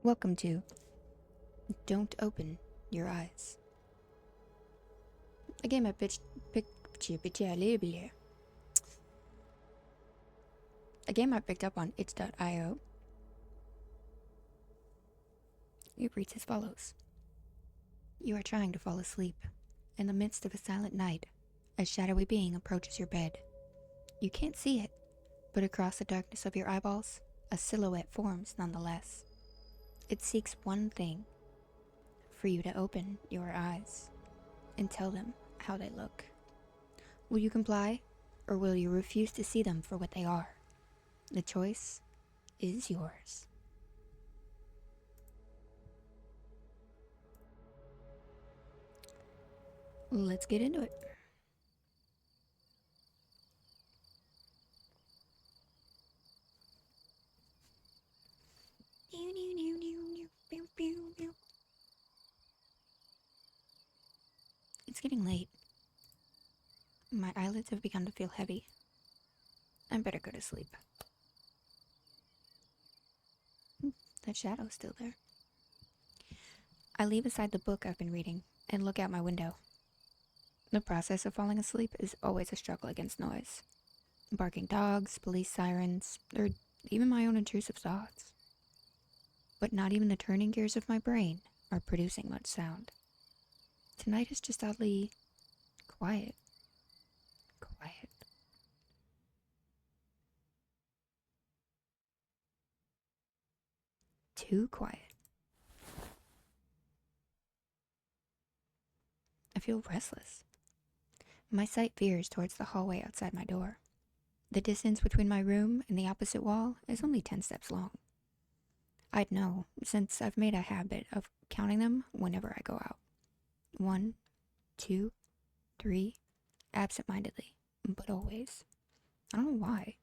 Welcome to Don't Open Your Eyes. A game I picked up on itch.io. It reads as follows. You are trying to fall asleep. In the midst of a silent night, a shadowy being approaches your bed. You can't see it, but across the darkness of your eyeballs, a silhouette forms nonetheless. It seeks one thing, for you to open your eyes and tell them how they look. Will you comply, or will you refuse to see them for what they are? The choice is yours. Let's get into it. It's getting late. My eyelids have begun to feel heavy. I better go to sleep. That shadow's still there. I leave aside the book I've been reading and look out my window. The process of falling asleep is always a struggle against noise. Barking dogs, police sirens, or even my own intrusive thoughts. But not even the turning gears of my brain are producing much sound. Tonight is just oddly quiet. Quiet. Too quiet. I feel restless. My sight veers towards the hallway outside my door. The distance between my room and the opposite wall is only 10 steps long. I'd know, since I've made a habit of counting them whenever I go out. 1, 2, 3, absent-mindedly, but always. I don't know why.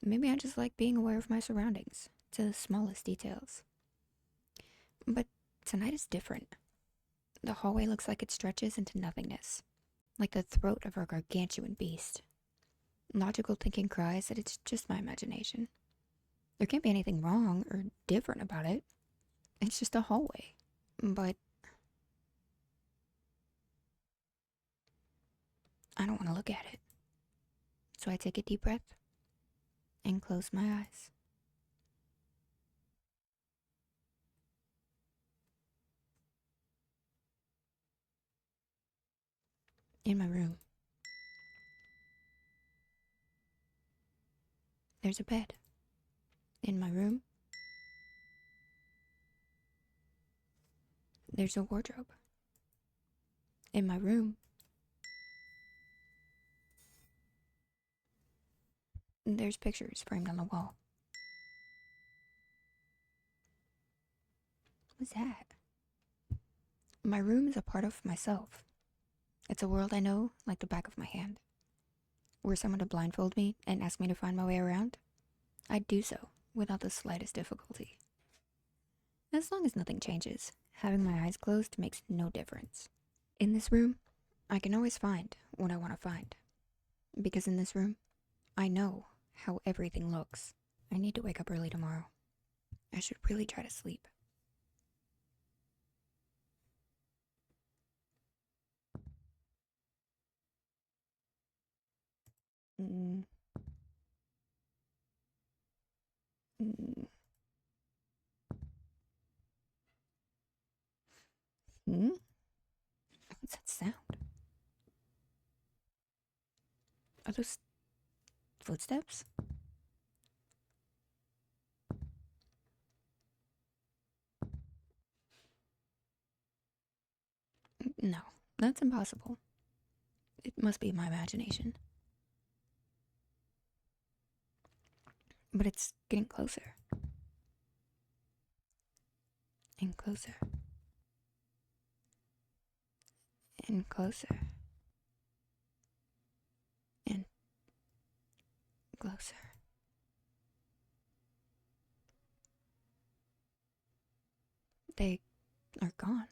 Maybe I just like being aware of my surroundings, to the smallest details. But tonight is different. The hallway looks like it stretches into nothingness, like the throat of a gargantuan beast. Logical thinking cries that it's just my imagination. There can't be anything wrong or different about it. It's just a hallway. But I don't want to look at it. So I take a deep breath and close my eyes. In my room, there's a bed. In my room, there's a wardrobe. In my room, there's pictures framed on the wall. What's that? My room is a part of myself. It's a world I know like the back of my hand. Were someone to blindfold me and ask me to find my way around, I'd do so without the slightest difficulty. As long as nothing changes, having my eyes closed makes no difference. In this room, I can always find what I want to find. Because in this room, I know how everything looks. I need to wake up early tomorrow. I should really try to sleep. Mm. Mm. Hmm? What's that sound? Are those footsteps? No, that's impossible. It must be my imagination. But it's getting closer. And closer. And closer. And closer. They are gone.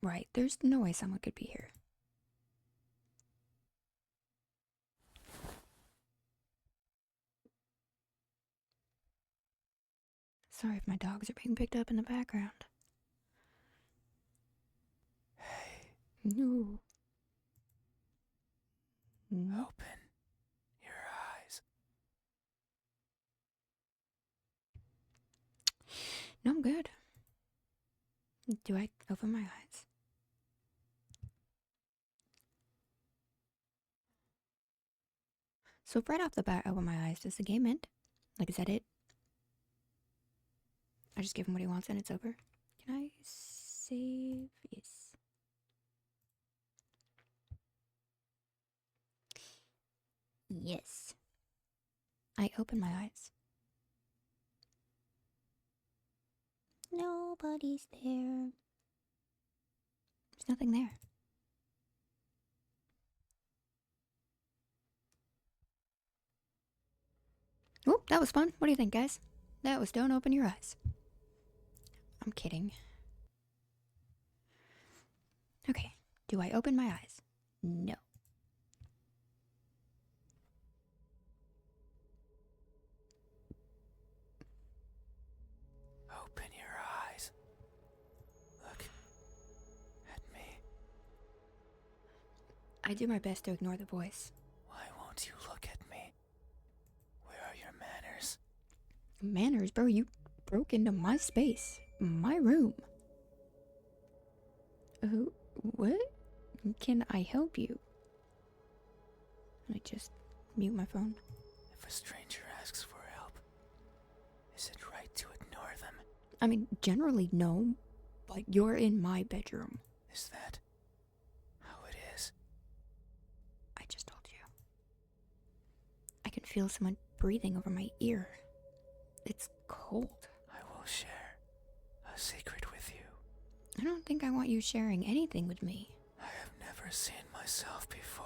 Right, there's no way someone could be here. Sorry if my dogs are being picked up in the background. Hey. No. Open your eyes. No, I'm good. Do I open my eyes? So right off the bat, I open my eyes. Does the game end? Like, is that it? I just give him what he wants and it's over. Can I save? Yes. Yes. I open my eyes. Nobody's there. There's nothing there. Oh, that was fun. What do you think, guys? That was Don't Open Your Eyes. I'm kidding. Okay, do I open my eyes? No. Open your eyes. Look at me. I do my best to ignore the voice. Why won't you look at me? Where are your manners? Manners, bro, you broke into my space. My room. What? Can I help you? I just mute my phone. If a stranger asks for help, is it right to ignore them? I mean, generally no, but you're in my bedroom. Is that how it is? I just told you. I can feel someone breathing over my ear. It's cold. I will share a secret with you. I don't think I want you sharing anything with me. I have never seen myself before.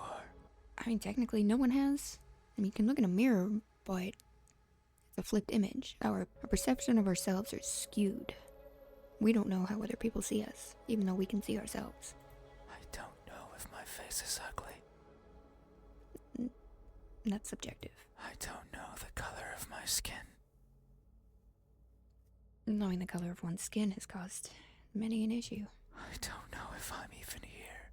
I mean, technically no one has. I mean, you can look in a mirror, but it's a flipped image. Our perception of ourselves are skewed. We don't know how other people see us, even though we can see ourselves. I don't know if my face is ugly. That's subjective. I don't know the color of my skin. Knowing the color of one's skin has caused many an issue. I don't know if I'm even here.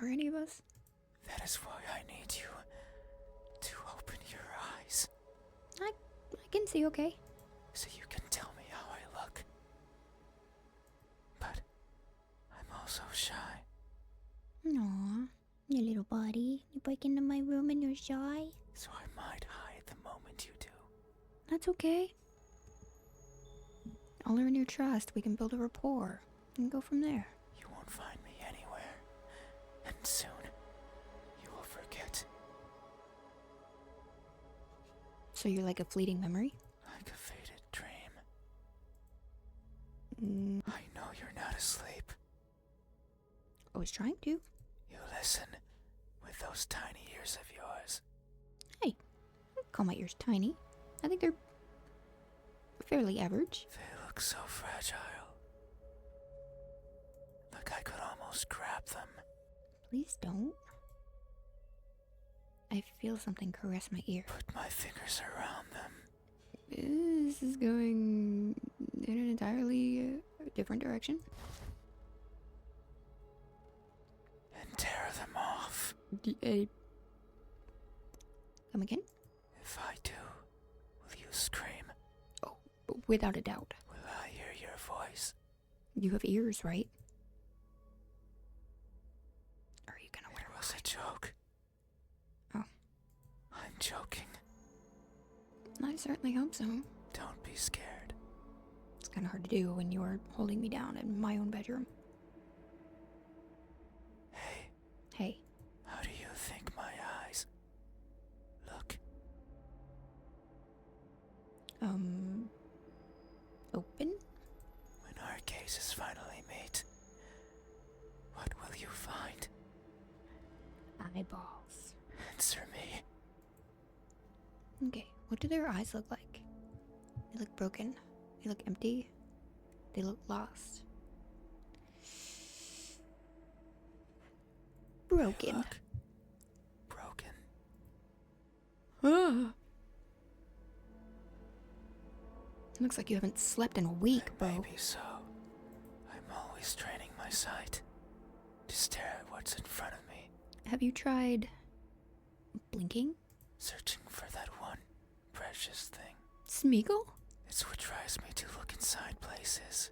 Are any of us? That is why I need you to open your eyes. I can see okay. So you can tell me how I look. But I'm also shy. Aw, you little buddy. You break into my room and you're shy? So I might hide the moment you do. That's okay. I'll earn your trust. We can build a rapport and go from there. You won't find me anywhere. And soon, you will forget. So you're like a fleeting memory? Like a faded dream. Mm, I know you're not asleep. I was trying to. You listen with those tiny ears of yours. Hey, I call my ears tiny. I think they're fairly average. They look so fragile. Like I could almost grab them. Please don't. I feel something caress my ear. Put my fingers around them. This is going in an entirely different direction. And tear them off. Come again? If I do, will you scream? Oh, without a doubt. Will I hear your voice? You have ears, right? Are you gonna wear It was a joke. Oh. I'm joking. I certainly hope so. Don't be scared. It's kind of hard to do when you're holding me down in my own bedroom. Hey, Hey, how do you think my eyes look? open? When our cases finally meet, what will you find? Eyeballs. Answer me. Okay, what do their eyes look like? They look broken. They look empty. They look lost. Broken. Look. Broken. Ah. Looks like you haven't slept in a week, bro. Maybe so. I'm always training my sight to stare at what's in front of me, Have you tried blinking? searching for that one precious thing. Smeagol? It's what drives me to look inside places,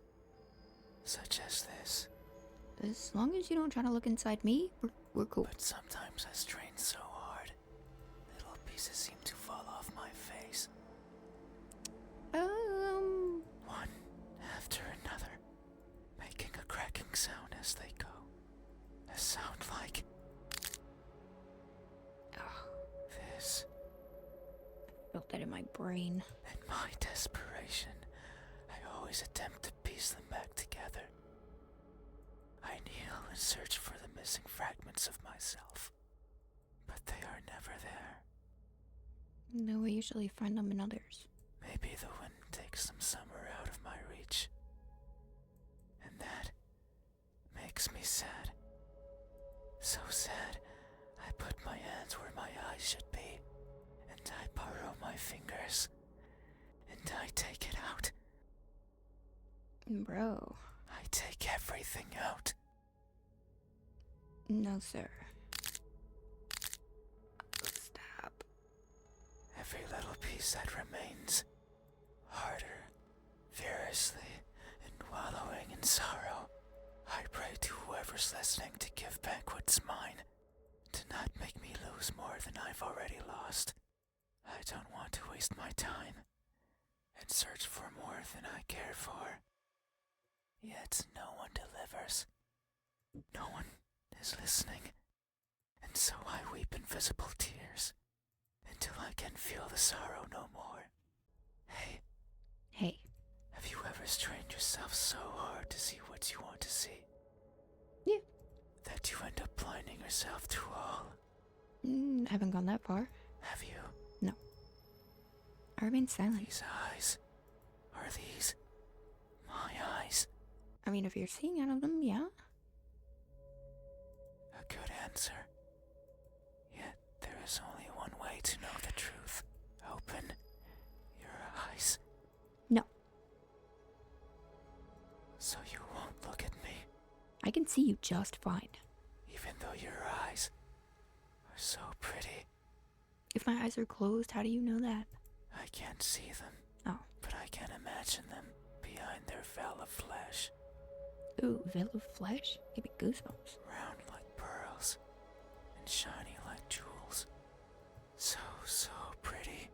such as this. As long as you don't try to look inside me, we're cool. But sometimes I strain so hard, little pieces seem to fall off my face, one after another, making a cracking sound as they go. A sound like this. Felt that in my brain. In my desperation, I always attempt to piece them back together. I kneel and search for the missing fragments of myself, but they are never there. No, I usually find them in others. Maybe the wind takes them somewhere out of my reach, and that makes me sad. So sad, I put my hands where my eyes should be, and I borrow my fingers, and I take it out. Bro. I take everything out. No, sir. Stop. Every little piece that remains, harder, furiously, and wallowing in sorrow. I pray to whoever's listening to give back what's mine, to not make me lose more than I've already lost. I don't want to waste my time and search for more than I care for. Yet no one delivers. No one is listening, and so I weep invisible tears until I can feel the sorrow no more. Hey, Hey. have you ever strained yourself so hard to see what you want to see? Yeah. That you end up blinding yourself to all? I haven't gone that far. Have you? I remain silent. These eyes, are these my eyes? I mean, if you're seeing out of them, yeah. A good answer. Yet there is only one way to know the truth. Open your eyes. No. So you won't look at me, I can see you just fine. even though your eyes are so pretty. If my eyes are closed, how do you know that? I can't see them. Oh. But I can imagine them behind their veil of flesh, Ooh, veil of flesh? Give me goosebumps. round like pearls and shiny like jewels. So pretty.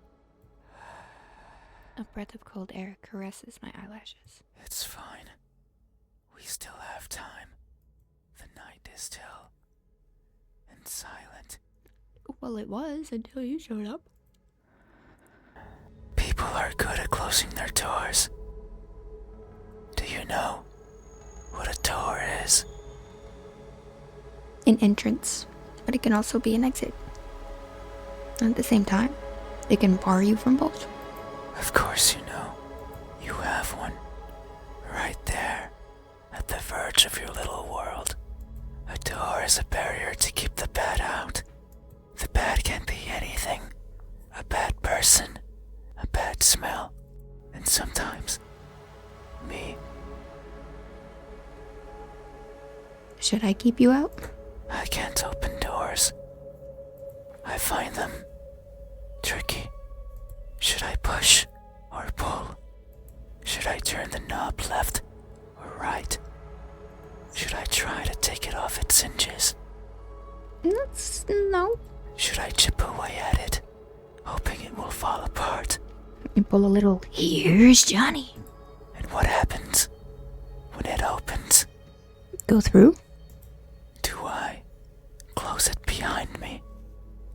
A breath of cold air caresses my eyelashes. It's fine. We still have time. The night is still and silent. Well, it was until you showed up. People are good at closing their doors. Do you know what a door is? An entrance, but it can also be an exit. At the same time, it can bar you from both. Of course you know. You have one. Right there, at the verge of your little world. A door is a barrier to keep the bad out. The bad can be anything. A bad person, a bad smell, and sometimes me. Should I keep you out? I can't open doors. I find them tricky. Should I push or pull? Should I turn the knob left or right? Should I try to take it off its hinges? No. Should I chip away at it, hoping it will fall apart? And pull a little, here's Johnny. And what happens when it opens? Go through? Do I close it behind me?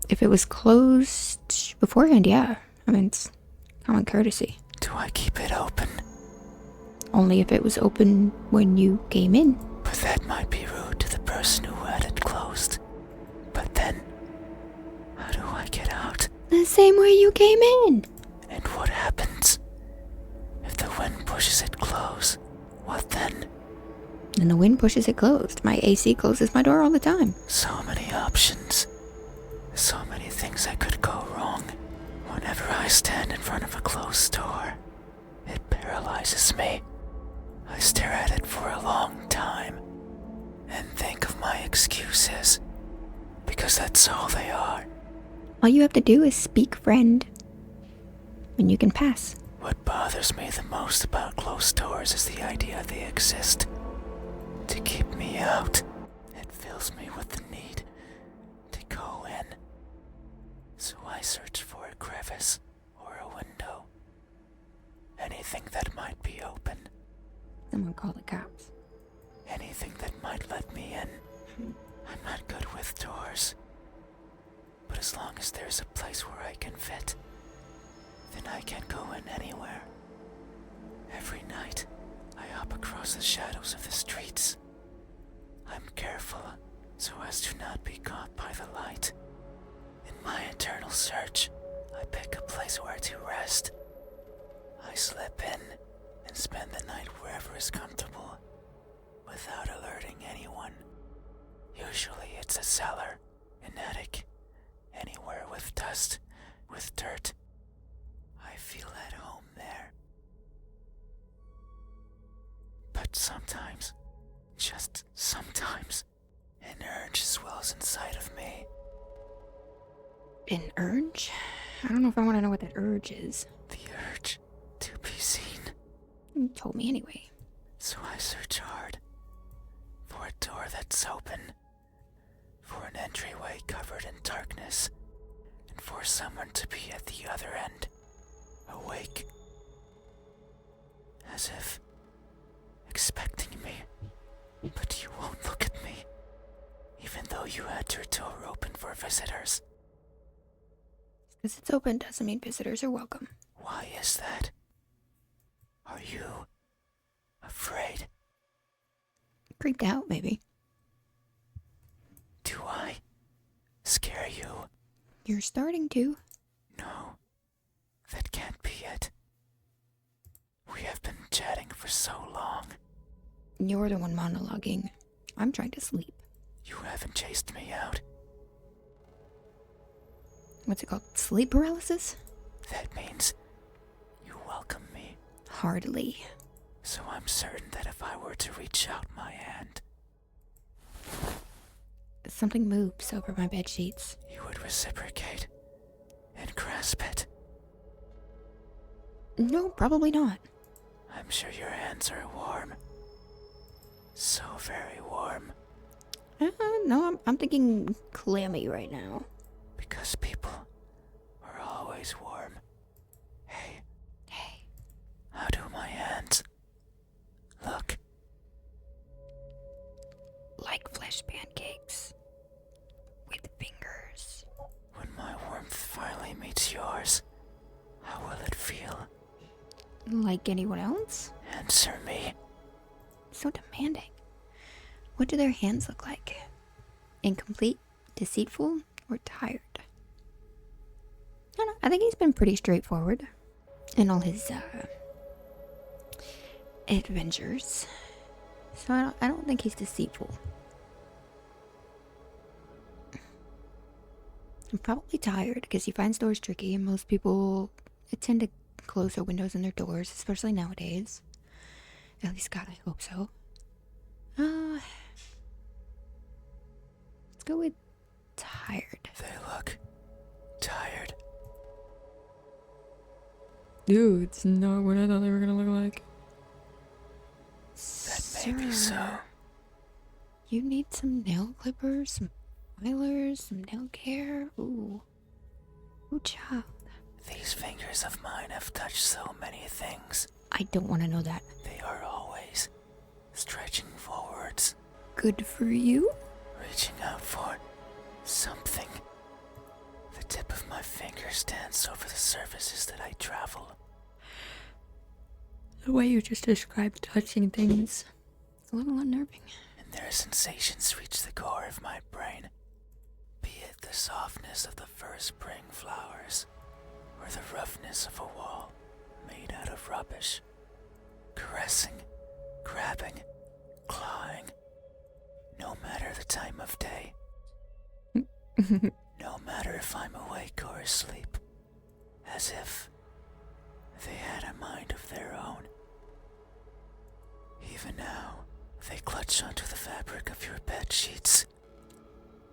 If it was closed beforehand, yeah. I mean, it's common courtesy. Do I keep it open? Only if it was open when you came in. But that might be rude to the person who had it closed. But then, how do I get out? The same way you came in. And what happens if the wind pushes it close? What then? Then the wind pushes it closed. My AC closes my door all the time. So many options. So many things that could go wrong. Whenever I stand in front of a closed door, it paralyzes me. I stare at it for a long time and think of my excuses, because that's all they are. All you have to do is speak, friend, and you can pass. What bothers me the most about closed doors is the idea they exist to keep me out. It fills me with the need to go in. So I search for a crevice or a window. Anything that might be open. Someone call the cops. Anything that might let me in. I'm not good with doors. But as long as there's a place where I can fit, then I can go in anywhere. Every night, I hop across the shadows of the streets. I'm careful so as to not be caught by the light. In my eternal search, I pick a place where to rest. I slip in and spend the night wherever is comfortable, without alerting anyone. Usually it's a cellar, an attic, anywhere with dust, with dirt. I feel at home there. But sometimes, just sometimes, an urge swells inside of me. An urge? I don't know if I want to know what that urge is. The urge to be seen. You told me anyway. So I search hard for a door that's open, for an entryway covered in darkness, and for someone to be at the other end, awake, as if expecting me. But you won't look at me, even though you had your door open for visitors. Because it's open doesn't mean visitors are welcome. Why is that? Are you afraid? Creeped out, maybe. Do I scare you? You're starting to. No, that can't be it. We have been chatting for so long. You're the one monologuing. I'm trying to sleep. You haven't chased me out. What's it called? Sleep paralysis? That means you welcome me. Hardly. So I'm certain that if I were to reach out my hand, Something moves over my bed sheets. you would reciprocate and grasp it. No, probably not. I'm sure your hands are warm. So very warm. No, I'm thinking clammy right now. Because people are always warm. Hey, how do my hands look? Like flesh pancakes. With fingers. When my warmth finally meets yours, how will it feel? Like anyone else? Answer me. So demanding. What do their hands look like? Incomplete, deceitful, or tired? I don't know. I think he's been pretty straightforward in all his adventures. So I don't think he's deceitful. I'm probably tired because he finds doors tricky, and most people tend to close their windows and their doors, especially nowadays. At least God, I hope so. Let's go with tired. They look tired. Dude, it's not what I thought they were gonna look like. That may be so. You need some nail clippers, some filers, some nail care. Ooh, child. These fingers of mine have touched so many things. I don't want to know that. They are always stretching forwards, Good for you. reaching out for something. The tip of my fingers dance over the surfaces that I travel. The way you just described touching things, it's a little unnerving. And their sensations reach the core of my brain. Be it the softness of the first spring flowers, or the roughness of a wall made out of rubbish. Caressing, grabbing, clawing. No matter the time of day. No matter if I'm awake or asleep. As if they had a mind of their own. Even now, they clutch onto the fabric of your bed sheets.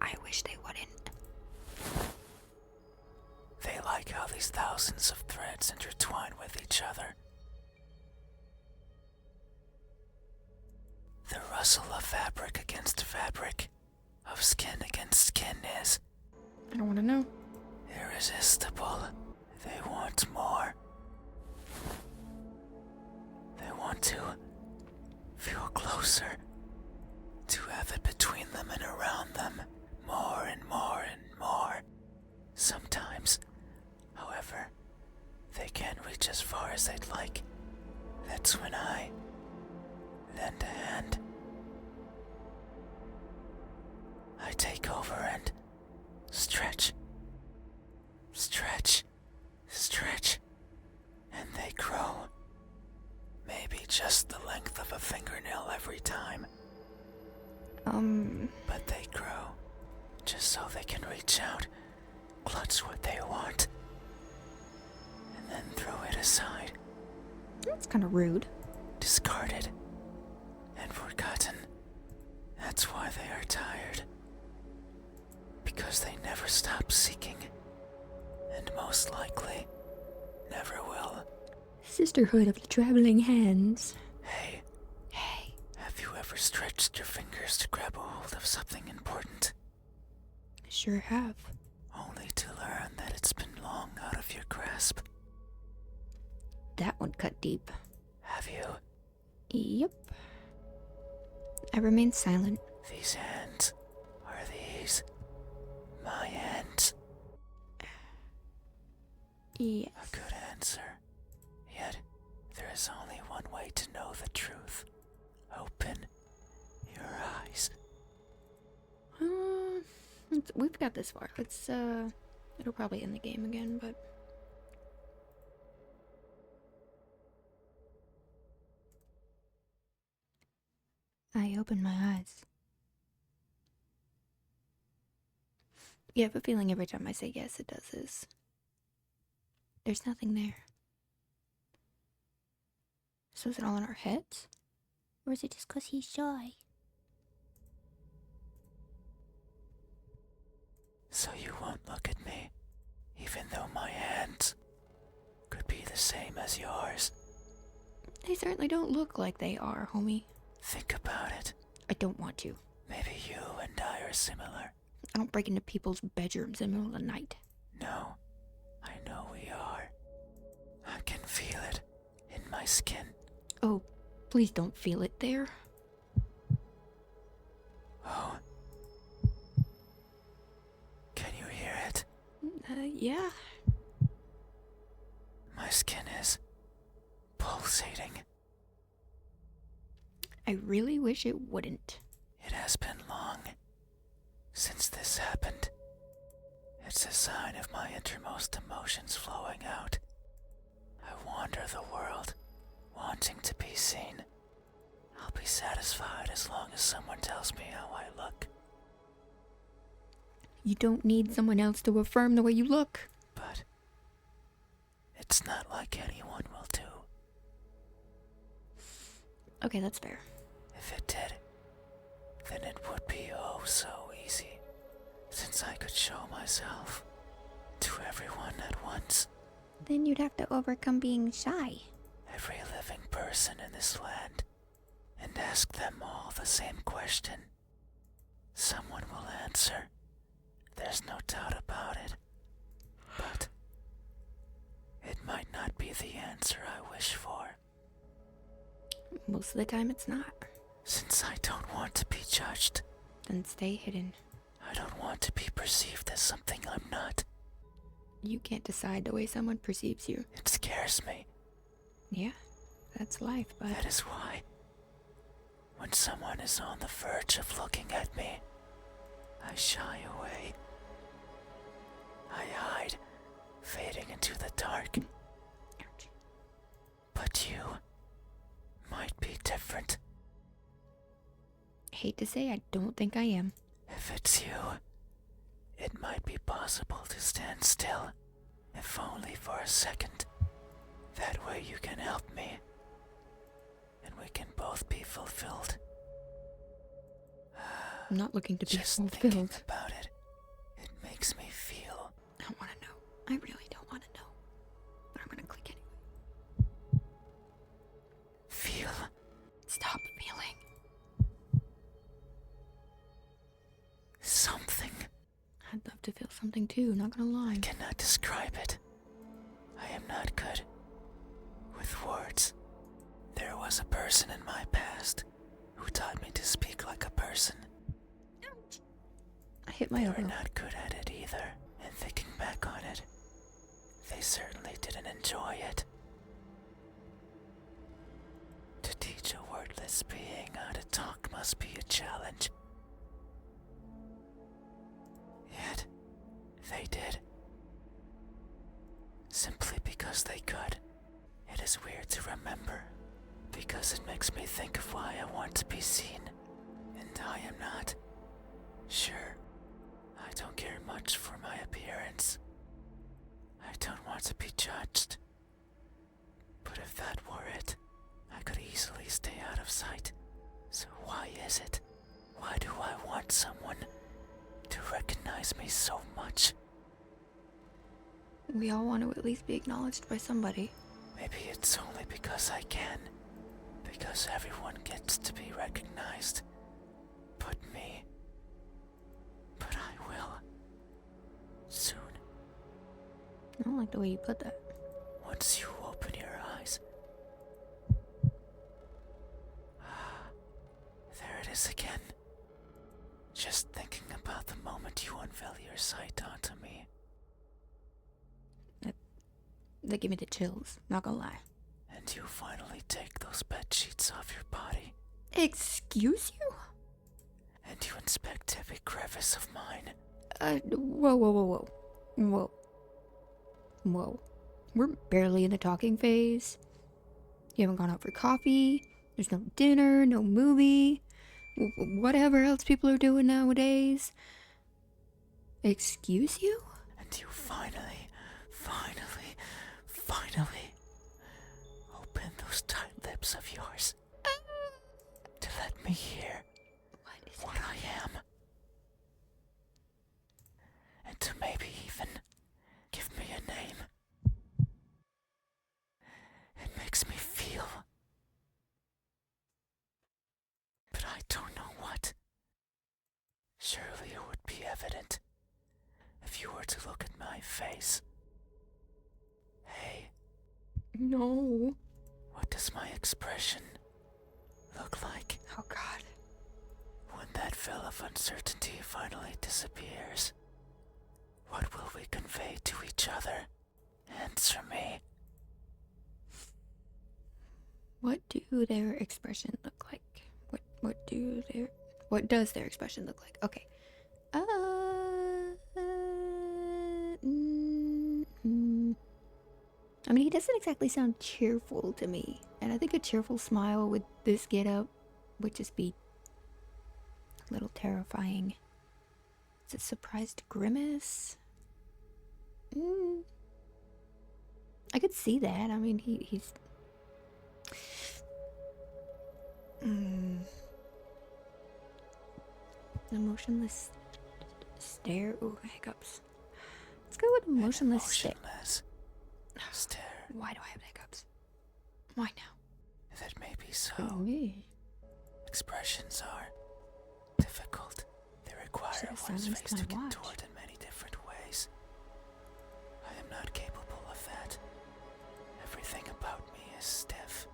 I wish they wouldn't. They like how these thousands of threads intertwine with each other. The rustle of fabric against fabric, of skin against skin is I don't want to know. irresistible. They want more. They want to feel closer, to have it between them and around them, more and more and more. Sometimes, however, they can't reach as far as they'd like. That's when I lend a hand. I take over and stretch, stretch, stretch, and they grow. Maybe just the length of a fingernail every time. But they grow, just so they can reach out, clutch what they want, and then throw it aside, That's kind of rude. discarded, and forgotten. That's why they are tired. Because they never stop seeking, and most likely, never will. Sisterhood of the Traveling Hands. Hey, Hey. have you ever stretched your fingers to grab a hold of something important, Sure have. only to learn that it's been long out of your grasp? That one cut deep. Have you? Yep. I remained silent. These hands, are these my hands? Yes. A good answer. Yet, there is only one way to know the truth. Open your eyes. We've got this far. It'll probably end the game again, but... I opened my eyes. You have a feeling every time I say yes, it does this. There's nothing there. So is it all in our heads? Or is it just 'cause he's shy? So you won't look at me, even though my hands could be the same as yours. They certainly don't look like they are, homie. Think about it. I don't want to. Maybe you and I are similar. I don't break into people's bedrooms in the middle of the night. No, I know we are. I can feel it in my skin. Oh, please don't feel it there. Oh. Can you hear it? Yeah. My skin is pulsating. I really wish it wouldn't. It has been long since this happened. It's a sign of my innermost emotions flowing out. I wander the world, wanting to be seen. I'll be satisfied as long as someone tells me how I look. You don't need someone else to affirm the way you look. But it's not like anyone will do. Okay, that's fair. If it did, then it would be oh so easy, since I could show myself to everyone at once. Then you'd have to overcome being shy. Every living person in this land, and ask them all the same question. Someone will answer. There's no doubt about it. But it might not be the answer I wish for. Most of the time it's not. Since I don't want to be judged, Then stay hidden. I don't want to be perceived as something I'm not. You can't decide the way someone perceives you. It scares me. Yeah, that's life, but... That is why, when someone is on the verge of looking at me, I shy away. I hide, fading into the dark. Ouch. But you might be different. Hate to say, I don't think I am. If it's you, it might be possible to stand still, if only for a second. That way you can help me, and we we can both be fulfilled. I'm not looking to be Just fulfilled. thinking about it, it makes me feel. I don't want to know. I really don't want to know. But I'm gonna click anyway. Feel. Stop feeling. Something. I'd love to feel something too, not gonna lie. I cannot describe it. I am not good with words. There was a person in my past who taught me to speak like a person. I hit my They elbow. were not good at it either, and thinking back on it, they certainly didn't enjoy it. To teach a wordless being how to talk must be a challenge. Yet, they did. Simply because they could. It is weird to remember, because it makes me think of why I want to be seen, and I am not. Sure, I don't care much for my appearance. I don't want to be judged. But if that were it, I could easily stay out of sight. So why is it? Why do I want someone to recognize me so much? We all want to at least be acknowledged by somebody. Maybe it's only because I can. Because everyone gets to be recognized. But me. But I will. Soon. I don't like the way you put that. Once you open your eyes. There it is again. Just thinking about the moment you unveil your sight onto me. They give me the chills, not gonna lie. And you finally take those bed sheets off your body. Excuse you? And you inspect every crevice of mine. Whoa. We're barely in the talking phase. You haven't gone out for coffee. There's no dinner, no movie. Whatever else people are doing nowadays. Excuse you? And you finally open those tight lips of yours to let me hear what I am. And to maybe even give me a name. It makes me feel. But I don't know what. Surely it would be evident if you were to look at my face. Hey, No. what does my expression look like Oh, God. when that veil of uncertainty finally disappears? What will we convey to each other? Answer me. What do their expression look like? What does their expression look like? Okay. I mean, he doesn't exactly sound cheerful to me. And I think a cheerful smile with this get-up would just be a little terrifying. Is it surprised grimace? I could see that. I mean, he's... Emotionless stare. Ooh, hiccups. Let's go with emotionless stare. Motionless stare. Why do I have hiccups? Why now? That may be so. Me. Expressions are difficult. They require Should've one's silenced face to my watch. contort in many different ways. I am not capable of that. Everything about me is stiff.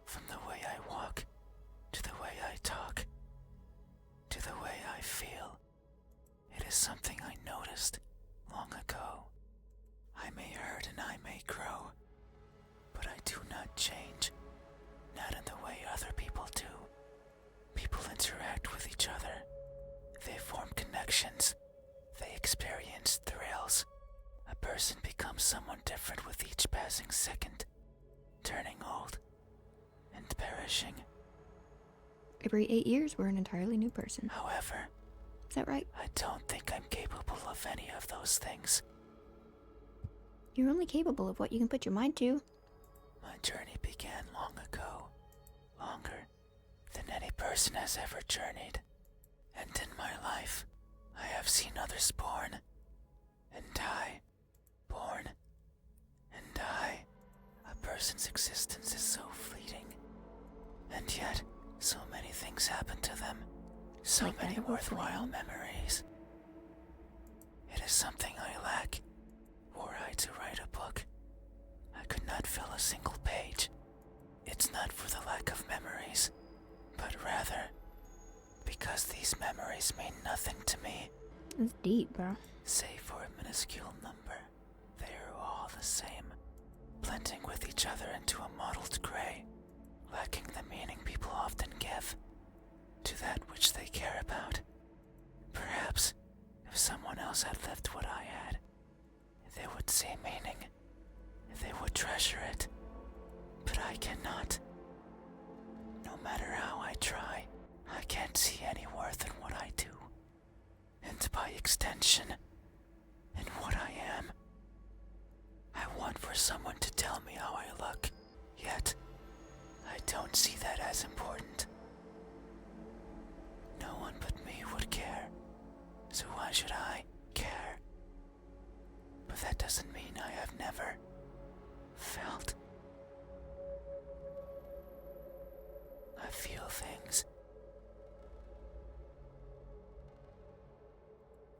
From the way I walk, to the way I talk, to the way I feel. It is something I noticed long ago. I may hurt and I may grow, but I do not change. Not in the way other people do. People interact with each other. They form connections. They experience thrills. A person becomes someone different with each passing second, turning old and perishing. Every 8 years, we're an entirely new person. However, Is that right? I don't think I'm capable of any of those things. You're only capable of what you can put your mind to. My journey began began long ago, longer than any person has ever journeyed. And in my life, I have seen others born and die, born and die. A person's existence is so fleeting, and yet so many things happen to them, so Like many that of a worthwhile flame? memories. It is something I lack. Were I to write a book, I could not fill a single page. It's not for the lack of memories, but rather because these memories mean nothing to me, It's deep, bro. save for a minuscule number. They are all the same, blending with each other into a mottled gray, lacking the meaning people often give to that which they care about. Perhaps if someone else had lived what I had, they would see meaning, they would treasure it, but I cannot. No matter how I try, I can't see any worth in what I do, and by extension, in what I am. I want for someone to tell me how I look, yet I don't see that as important. No one but me would care, so why should I care? But that doesn't mean I have never felt. I feel things.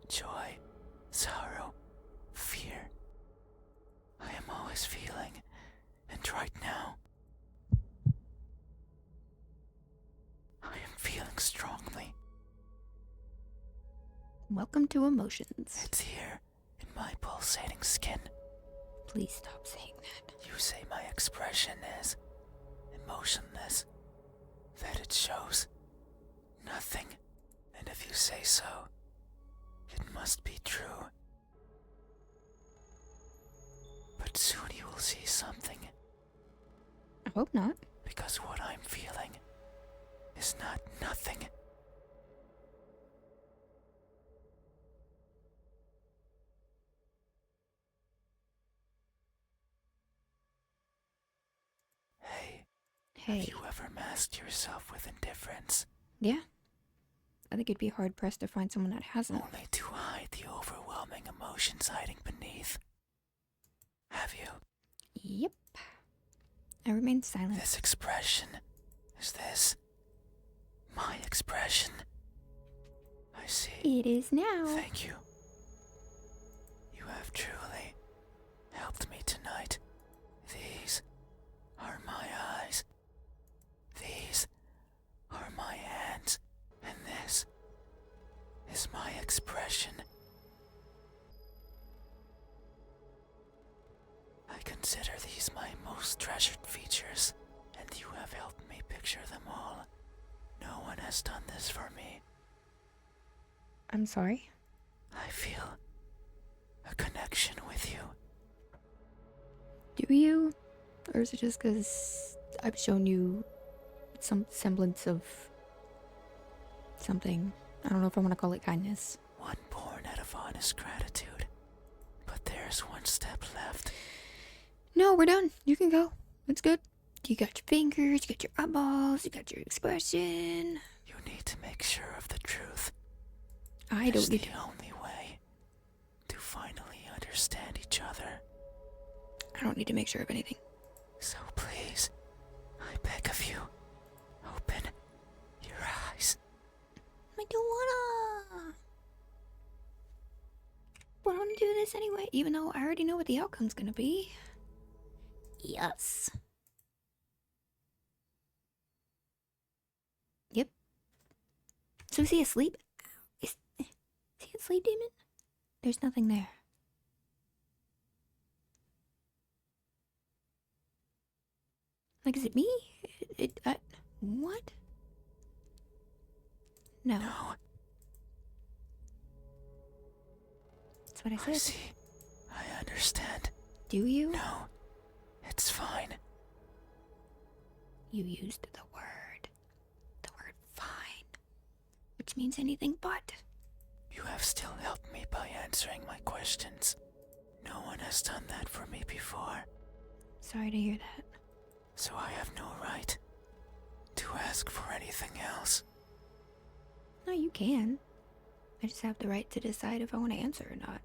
Joy, sorrow, fear. I am always feeling, and right now, I am feeling strongly. Welcome to emotions. It's here, in my pulsating skin. Please stop saying that. You say my expression is emotionless, that it shows nothing, and if you say so, it must be true. But soon you will see something, I hope not. because what I'm feeling is not nothing. Hey, Hey. have you ever masked yourself with indifference, Yeah. I think it'd be hard pressed to find someone that hasn't. only to hide the overwhelming emotions hiding beneath? Have you? Yep. I remain silent. This expression, is this my expression? I see. It is now. Thank you. You have truly helped me tonight. These are my eyes. These are my hands. And this is my expression. I consider these my most treasured features, and you have helped me picture them all. No one has done this for me. I'm sorry. I feel a connection with you. Do you? Or is it just because I've shown you some semblance of something? I don't know if I want to call it kindness. One born out of honest gratitude. But there's one step left. No, we're done. You can go. It's good. You got your fingers, you got your eyeballs, you got your expression. You need to make sure of the truth. I It's don't need the to. only way to finally understand each other. I don't need to make sure of anything. So please, I beg of you, open your eyes. I don't wanna. But I wanna do this anyway, even though I already know what the outcome's gonna be. Yes. Yep. So is he asleep? Is he asleep, demon? There's nothing there. Like, is it me? What? No. No, That's what I I said. see. I understand. Do you? No, it's fine. You used the word fine, which means anything but. You have still helped me by answering my questions. No one has done that for me before. Sorry to hear that. so I have no right to ask for anything else. No, you can. I just have the right to decide if I want to answer or not.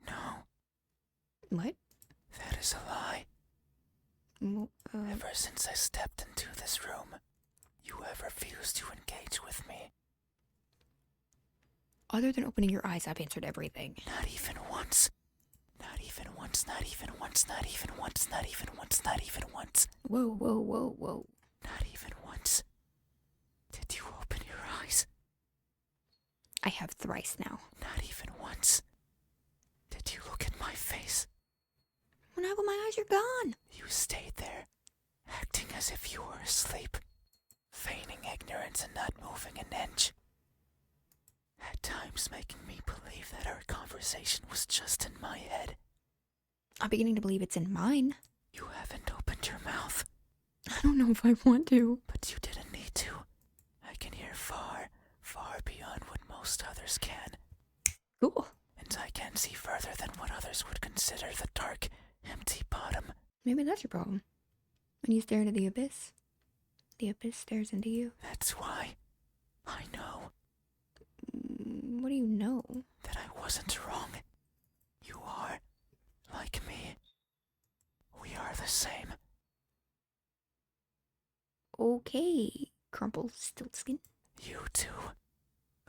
No, What? that is a lie. Well, Ever since I stepped into this room, you have refused to engage with me. other than opening your eyes, I've answered everything. Not even once. Not even once, not even once, not even once, not even once, not even once. Whoa, whoa, whoa, whoa. Not even once. Did you open your eyes? I have thrice now. Not even once. Did you look at my face? When I open my eyes, you're gone. You stayed there, acting as if you were asleep, feigning ignorance and not moving an inch. At times making me believe that our conversation was just in my head. I'm beginning to believe it's in mine. You haven't opened your mouth. I don't know if I want to. But you didn't need to. I can hear far, far beyond what most others can. Cool. And I can see further than what others would consider the dark, empty bottom. Maybe that's your problem. When you stare into the abyss stares into you. That's why I know What do you know? that I wasn't wrong. You are, like me. We are the same. Okay, crumple stiltskin. You too.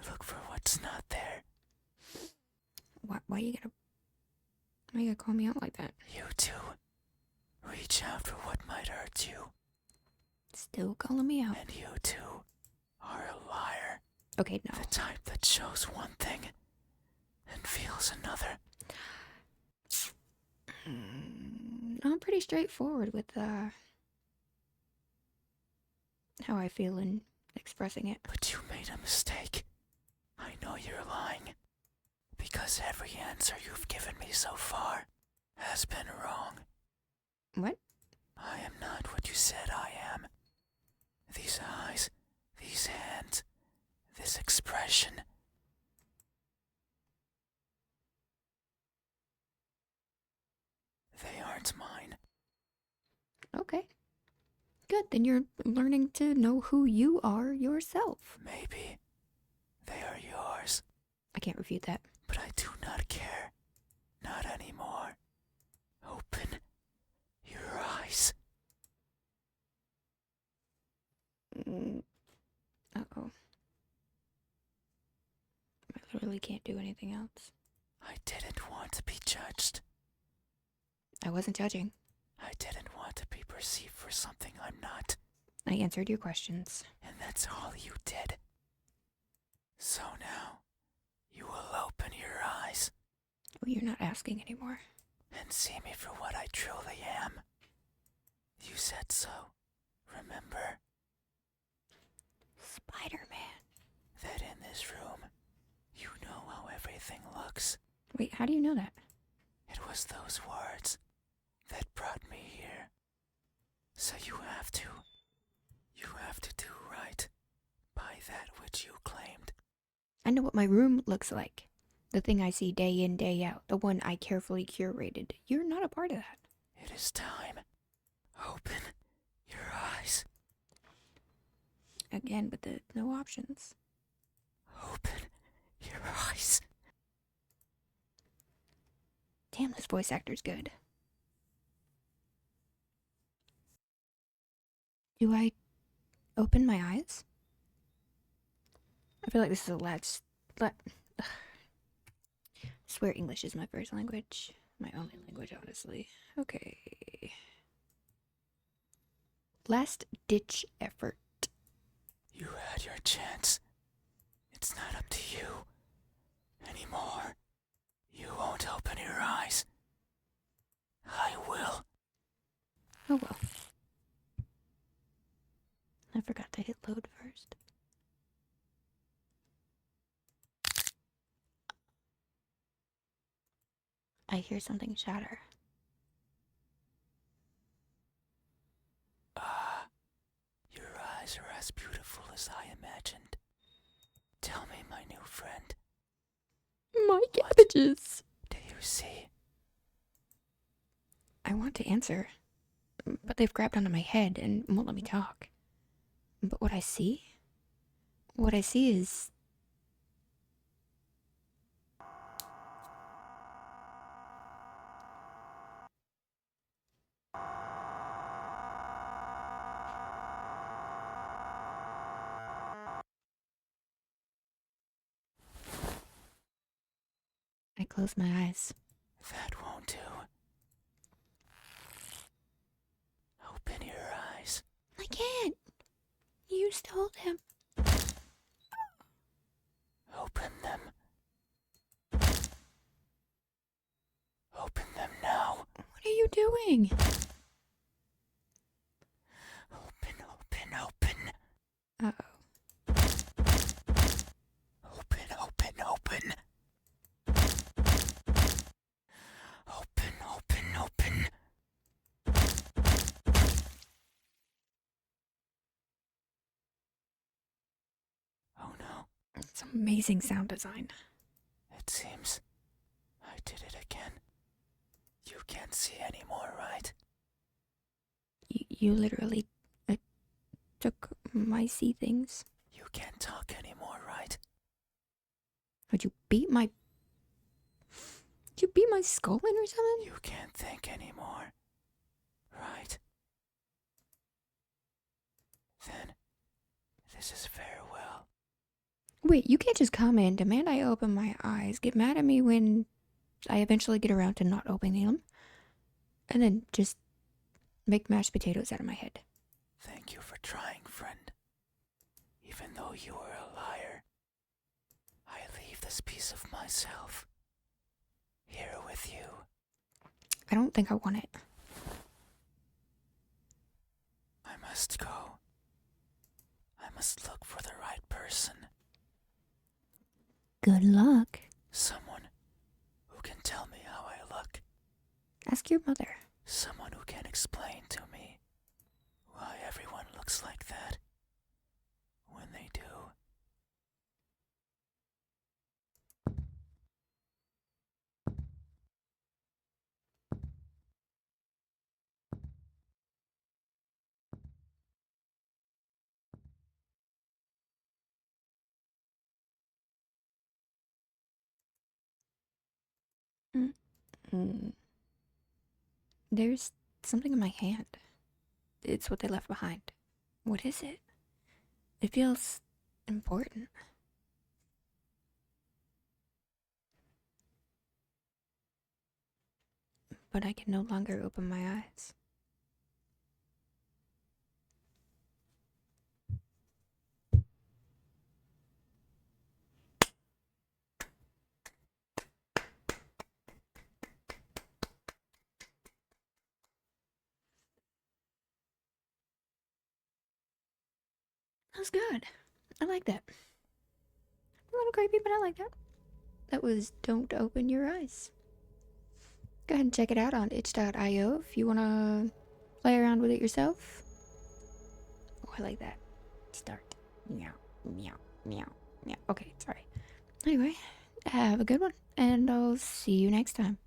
Look for what's not there. Why you gotta call me out like that? You too. Reach out for what might hurt you. Still calling me out. And you too are a liar. Okay, no. The type that shows one thing and feels another. I'm pretty straightforward with how I feel in expressing it. But you made a mistake. I know you're lying. Because every answer you've given me so far has been wrong. What? I am not what you said I am. These eyes, these hands, this expression. They aren't mine. Okay. Good, then you're learning to know who you are yourself. Maybe they are yours, I can't refute that. but I do not care. Not anymore. Open your eyes. Uh-oh. I literally can't do anything else. I didn't want to be judged. I wasn't judging. I didn't want to be perceived for something I'm not. I answered your questions. And that's all you did. So now, you will open your eyes Oh, you're not asking anymore. and see me for what I truly am. You said so, remember? Spider-Man. That in this room, you know how everything looks. Wait, how do you know that? It was those words that brought me here. So you have to do right by that which you claimed. I know what my room looks like. The thing I see day in, day out. The one I carefully curated. You're not a part of that. It is time. Open your eyes. Again, with the no options. Open your eyes. Damn, this voice actor's good. Do I open my eyes? I feel like this is a last... I swear English is my first language. My only language, honestly. Okay. Last ditch effort. You had your chance. It's not up to you anymore. You won't open your eyes. I will. Oh well. I forgot to hit load first. I hear something shatter. Ah, your eyes are as beautiful as I imagined. Tell me, my new friend, My cabbages! do you see? I want to answer, but they've grabbed onto my head and won't let me talk. But what I see is I close my eyes. That won't do. Open your eyes. I can't. You stole them. Open them. Open them now. What are you doing? Open. Uh-oh. Open. Open. Oh no. It's amazing sound design. It seems I did it again. You can't see anymore, right? You literally took my sea things. You can't talk anymore, right? Would you beat my skull in or something? You can't think anymore, right? Then, this is farewell. Wait, you can't just come in, demand I open my eyes, get mad at me when I eventually get around to not opening them, and then just make mashed potatoes out of my head. Thank you for trying, friend. Even though you were a liar, I leave this piece of myself here with you. I don't think I want it. I must go. I must look for the right person. Good luck. Someone who can tell me how I look. Ask your mother. Someone who can explain to me why everyone looks like that when they do. Mm. There's something in my hand. It's what they left behind. What is it? It feels important. But I can no longer open my eyes. That was good. I like that. A little creepy, but I like that. That was Don't Open Your Eyes. Go ahead and check it out on itch.io if you want to play around with it yourself. Oh, I like that. Start. Meow, meow, meow, meow. Okay, sorry. Anyway, have a good one, and I'll see you next time.